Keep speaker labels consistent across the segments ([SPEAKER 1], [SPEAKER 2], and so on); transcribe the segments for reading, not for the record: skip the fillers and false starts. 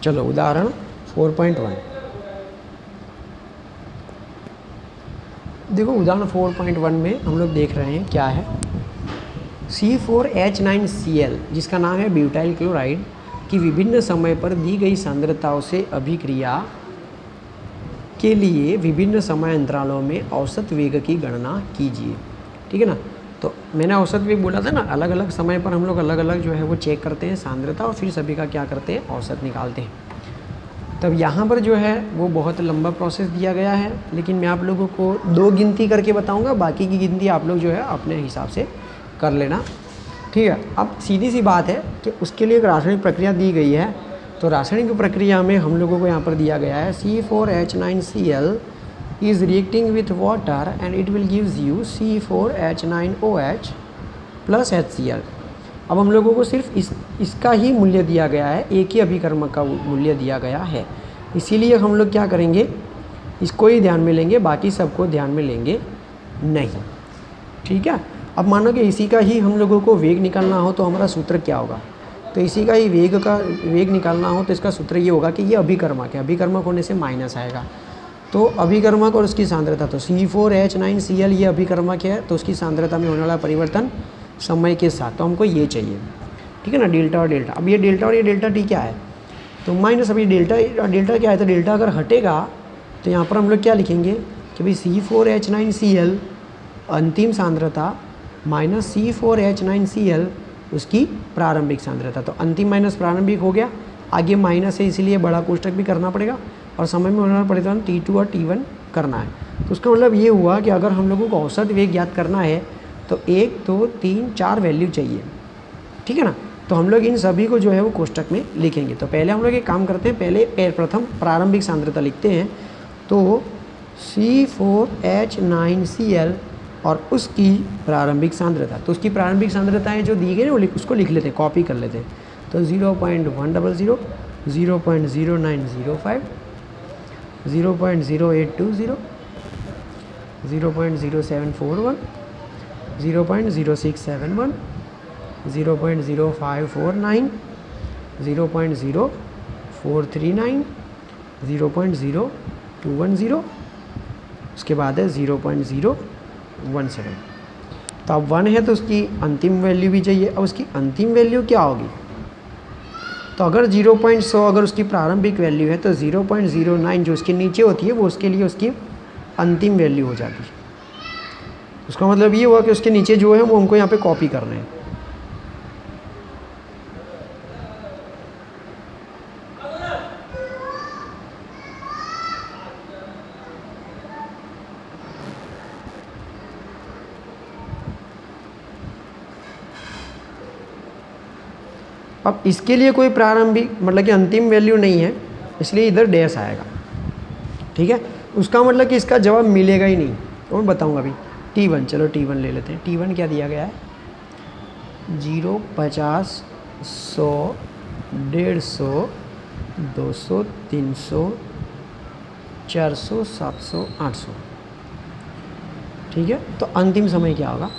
[SPEAKER 1] चलो उदाहरण 4.1 देखो। उदाहरण 4.1 में हम लोग देख रहे हैं क्या है, C4H9Cl जिसका नाम है ब्यूटाइल क्लोराइड की विभिन्न समय पर दी गई सांद्रताओं से अभिक्रिया के लिए विभिन्न समय अंतरालों में औसत वेग की गणना कीजिए। ठीक है ना। तो मैंने औसत वेग बोला था ना, अलग अलग समय पर हम लोग अलग अलग जो है वो चेक करते हैं सांद्रता और फिर सभी का क्या करते हैं, औसत निकालते हैं। तब यहाँ पर जो है वो बहुत लंबा प्रोसेस दिया गया है, लेकिन मैं आप लोगों को 2 गिनती करके बताऊँगा, बाकी की गिनती आप लोग जो है अपने हिसाब से कर लेना। ठीक है। अब सीधी सी बात है कि उसके लिए एक रासायनिक प्रक्रिया दी गई है। तो रासायनिक प्रक्रिया में हम लोगों को यहाँ पर दिया गया है C4H9Cl is reacting with water and it will gives you C4H9OH plus HCl। अब हम लोगों को सिर्फ इसका ही मूल्य दिया गया है, एक ही अभिकर्मक का मूल्य दिया गया है, इसीलिए हम लोग क्या करेंगे, इसको ही ध्यान में लेंगे, बाकी सबको ध्यान में लेंगे नहीं। ठीक है। अब मानो कि इसी का ही हम लोगों को वेग निकालना हो तो हमारा सूत्र क्या होगा, तो इसी का ही वेग निकालना हो तो इसका सूत्र ये होगा कि ये अभिकर्मक है, अभिकर्मक होने से माइनस आएगा। तो अभिकर्मक और उसकी सांद्रता, तो C4H9Cl ये अभिकर्मक है, तो उसकी सांद्रता में होने वाला परिवर्तन समय के साथ, तो हमको ये चाहिए। ठीक है ना, डेल्टा और डेल्टा। अब ये डेल्टा और ये डेल्टा टी क्या है, तो माइनस। अभी डेल्टा और डेल्टा क्या है, तो डेल्टा अगर हटेगा तो यहाँ पर हम लोग क्या लिखेंगे कि भाई C4H9Cl अंतिम सांद्रता माइनस C4H9Cl उसकी प्रारंभिक सांद्रता। तो अंतिम माइनस प्रारंभिक हो गया, आगे माइनस है इसलिए बड़ा कोष्टक भी करना पड़ेगा और समय में होने वाला परिवर्तन T2 और T1 करना है। तो उसका मतलब ये हुआ कि अगर हम लोगों को औसत वेग ज्ञात करना है तो 1 2 3 4 वैल्यू चाहिए। ठीक है ना। तो हम लोग इन सभी को जो है वो कोष्टक में लिखेंगे। तो पहले हम लोग एक काम करते हैं, पहले प्रथम प्रारंभिक सांद्रता लिखते हैं। तो C4H9Cl और उसकी प्रारंभिक सांद्रता, तो उसकी प्रारंभिक सांद्रताएं जो दी गई ना उसको लिख लेते हैं, कॉपी कर लेते हैं। तो 0.100, 0.0905, 0.0820, 0.0741, 0.0671, 0.0549, 0.0439, 0.0210, उसके बाद है 0.017। तो अब 1 है तो उसकी अंतिम वैल्यू भी चाहिए। अब उसकी अंतिम वैल्यू क्या होगी, तो अगर 0.100 अगर उसकी प्रारंभिक वैल्यू है तो 0.09 जो उसके नीचे होती है वो उसके लिए उसकी अंतिम वैल्यू हो जाती है। उसका मतलब ये हुआ कि उसके नीचे जो है वो हमको यहाँ पे कॉपी करना है। अब इसके लिए कोई प्रारंभिक मतलब कि अंतिम वैल्यू नहीं है, इसलिए इधर डैश आएगा। ठीक है। उसका मतलब कि इसका जवाब मिलेगा ही नहीं, तो मैं बताऊंगा अभी। T1, चलो T1 ले लेते हैं। T1 क्या दिया गया है, 0 50 100 150 200 300 400 700 800। ठीक है। तो अंतिम समय क्या होगा,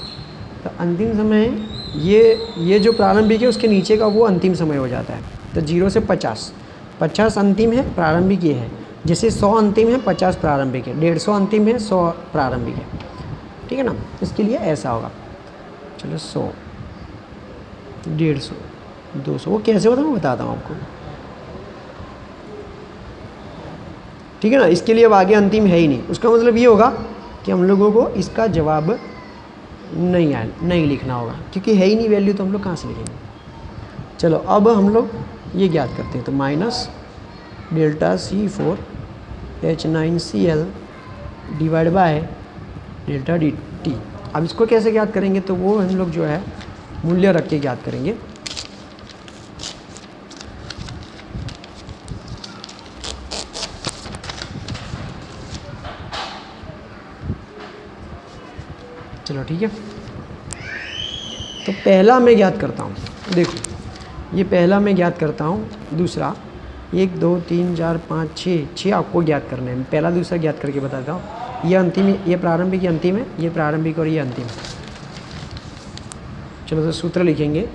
[SPEAKER 1] तो अंतिम समय ये जो प्रारंभिक है उसके नीचे का वो अंतिम समय हो जाता है। तो 0 से 50, 50 अंतिम है, प्रारंभिक ये है। जैसे 100 अंतिम है, 50 प्रारंभिक है, 150 अंतिम है, 100 प्रारंभिक है। ठीक है ना। इसके लिए ऐसा होगा। चलो 100 150 200 वो कैसे होता है मैं बताता हूँ आपको। ठीक है ना। इसके लिए अब आगे अंतिम है ही नहीं। उसका मतलब ये होगा कि हम लोगों को इसका जवाब नहीं लिखना होगा, क्योंकि है ही नहीं वैल्यू, तो हम लोग कहाँ से लिखेंगे। चलो अब हम लोग ये ज्ञात करते हैं। तो minus delta C4H9Cl divide by delta dt। अब इसको कैसे ज्ञात करेंगे, तो वो हम लोग जो है मूल्य रख के ज्ञात करेंगे। चलो ठीक है। तो पहला मैं ज्ञात करता हूँ, देखो ये पहला मैं ज्ञात करता हूँ। दूसरा 1 2 3 4 5 6 आपको ज्ञात करने हैं। पहला दूसरा ज्ञात करके बताता हूँ। ये अंतिम, ये प्रारंभिक, ये अंतिम है, ये प्रारंभिक और ये अंतिम है। चलो तो सूत्र लिखेंगे,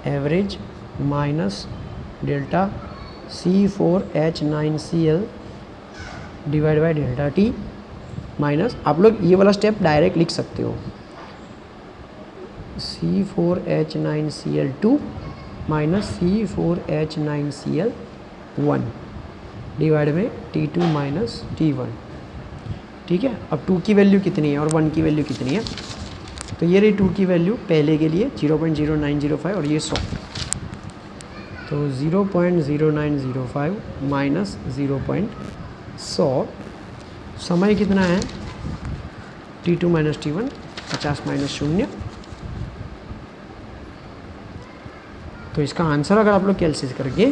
[SPEAKER 1] average minus delta C4H9Cl divide by delta T minus, आप लोग ये वाला स्टेप डायरेक्ट लिख सकते हो, C4H9Cl2 माइनस C4H9Cl1 डिवाइड में T2 माइनस T1। ठीक है, अब 2 की वैल्यू कितनी है और 1 की वैल्यू कितनी है, तो ये रही 2 की वैल्यू पहले के लिए 0.0905 और ये 100, तो 0.0905 माइनस 0.100, समय कितना है T2 माइनस T1, 50 माइनस 0, तो इसका आंसर अगर आप लोग कैलकुलेट करके,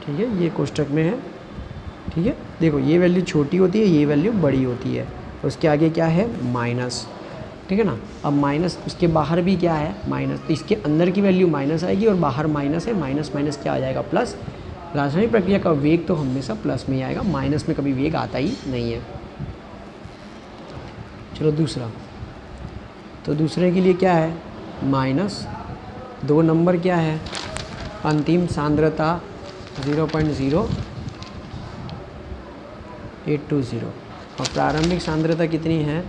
[SPEAKER 1] ठीक है, ये कोष्टक में है, ठीक है, देखो ये वैल्यू छोटी होती है, ये वैल्यू बड़ी होती है, तो उसके आगे क्या है माइनस, ठीक है ना। अब माइनस, उसके बाहर भी क्या है माइनस, तो इसके अंदर की वैल्यू माइनस आएगी और बाहर माइनस है, माइनस माइनस क्या आ जाएगा प्लस। रासायनिक प्रक्रिया का वेग तो हमेशा प्लस में ही आएगा, माइनस में कभी वेग आता ही नहीं है। चलो दूसरा, तो दूसरे के लिए क्या है माइनस, 2 नंबर क्या है, अंतिम सांद्रता 0.0820 और प्रारंभिक सांद्रता कितनी है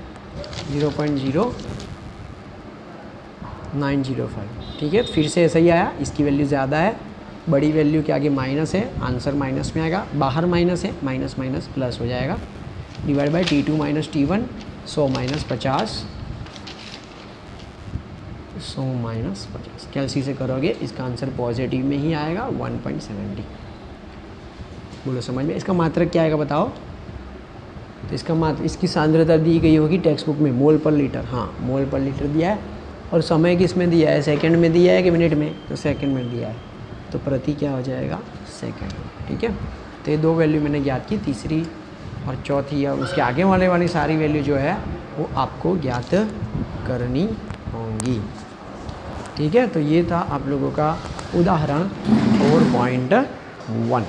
[SPEAKER 1] 0.0905। ठीक है, फिर से ऐसा ही आया, इसकी वैल्यू ज़्यादा है, बड़ी वैल्यू के आगे माइनस है, आंसर माइनस में आएगा, बाहर माइनस है, माइनस माइनस प्लस हो जाएगा, divide by T2 minus T1, 100 minus 50, 100 minus 50, कैलसी से करोगे इसका आंसर पॉजिटिव में ही आएगा 1.70। बोलो समझ में, इसका मात्रक क्या आएगा बताओ, तो इसका मात्र, इसकी सांद्रता दी गई होगी टेक्स्ट बुक में मोल पर लीटर, हाँ मोल पर लीटर दिया है, और समय किस में दिया है, सेकंड में दिया है कि मिनट में, तो सेकंड में दिया है, तो प्रति क्या हो जाएगा सेकंड। ठीक है, तो ये 2 वैल्यू मैंने ज्ञात की, तीसरी और चौथी और उसके आगे वाली सारी वैल्यू जो है वो आपको ज्ञात करनी होंगी। ठीक है, तो ये था आप लोगों का उदाहरण 4.1।